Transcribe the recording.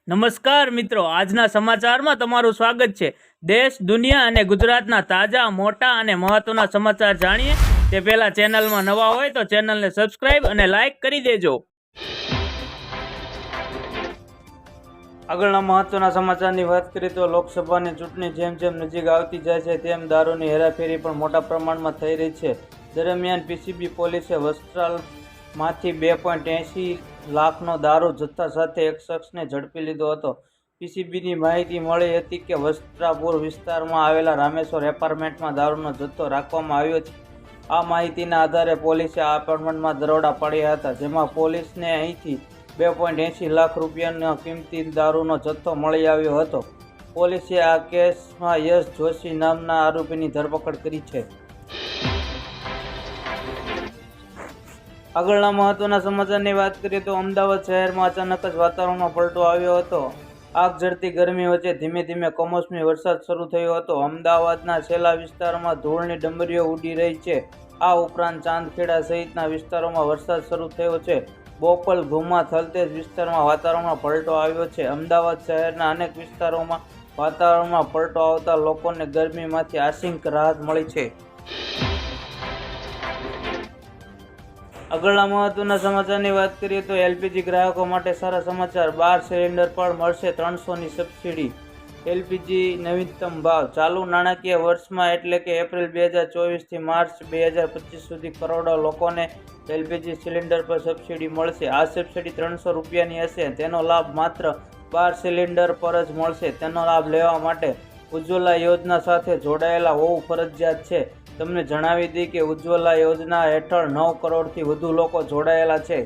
નમસ્કાર મિત્રો, આજના સમાચારમાં તમારું સ્વાગત છે। દેશ, દુનિયા અને ગુજરાતના તાજા, મોટા અને મહત્વના સમાચાર જાણીએ તે પહેલા ચેનલમાં નવા હોય તો ચેનલને સબસ્ક્રાઇબ અને લાઇક કરી દેજો। આગળના મહત્વના સમાચારની વાત કરીએ તો લોકસભાની ચૂંટણી જેમ જેમ નજીક આવતી જાય છે તેમ દારૂની હેરાફેરી પણ મોટા પ્રમાણમાં થઈ રહી છે। દરમિયાન પીસીબી પોલીસે વસ્ત્રાલમાંથી 2.80 લાખનો દારૂ જથ્થા સાથે એક શખ્સને ઝડપી લીધો હતો। પીસીબીની માહિતી મળી હતી કે વસ્ત્રાપુર વિસ્તારમાં આવેલા રામેશ્વર એપાર્ટમેન્ટમાં દારૂનો જથ્થો રાખવામાં આવ્યો છે। આ માહિતીના આધારે પોલીસે આ એપાર્ટમેન્ટમાં દરોડા પાડ્યા હતા, જેમાં પોલીસને અહીંથી 2.80 લાખ રૂપિયાનો કિંમતી દારૂનો જથ્થો મળી આવ્યો હતો। પોલીસે આ કેસમાં યશ જોશી નામના આરોપીની ધરપકડ કરી છે। આગળના મહત્વના સમાચારની વાત કરીએ તો અમદાવાદ શહેરમાં અચાનક જ વાતાવરણમાં પલટો આવ્યો હતો। આગ ઝરતી ગરમી વચ્ચે ધીમે ધીમે કમોસમી વરસાદ શરૂ થયો હતો। અમદાવાદના છેલ્લા વિસ્તારમાં ધૂળની ડમરીઓ ઉડી રહી છે। આ ઉપરાંત ચાંદખેડા સહિતના વિસ્તારોમાં વરસાદ શરૂ થયો છે। બોપલ, ભૂમા, થલતેજ વિસ્તારમાં વાતાવરણમાં પલટો આવ્યો છે। અમદાવાદ શહેરના અનેક વિસ્તારોમાં વાતાવરણમાં પલટો આવતા લોકોને ગરમીમાંથી આંશિક રાહત મળી છે। આગળના મહત્વના સમાચારની વાત કરીએ તો એલપીજી ગ્રાહકો માટે સારા સમાચાર। 12 સિલિન્ડર પર મળશે 300ની સબસિડી। એલપીજી નવીનતમ ભાવ ચાલુ નાણાકીય વર્ષમાં એટલે કે એપ્રિલ 2024 થી માર્ચ 2025 સુધી કરોડો લોકોને એલપીજી સિલિન્ડર પર સબસિડી મળશે। આ સબસિડી 300 રૂપિયાની હશે। તેનો લાભ માત્ર 12 સિલિન્ડર પર જ મળશે। તેનો લાભ લેવા માટે ઉજ્જવલા યોજના સાથે જોડાયેલા હોવું ફરજિયાત છે। તમને જણાવી દઈએ કે ઉજ્જવલા યોજના હેઠળ 9 કરોડથી વધુ લોકો જોડાયેલા છે।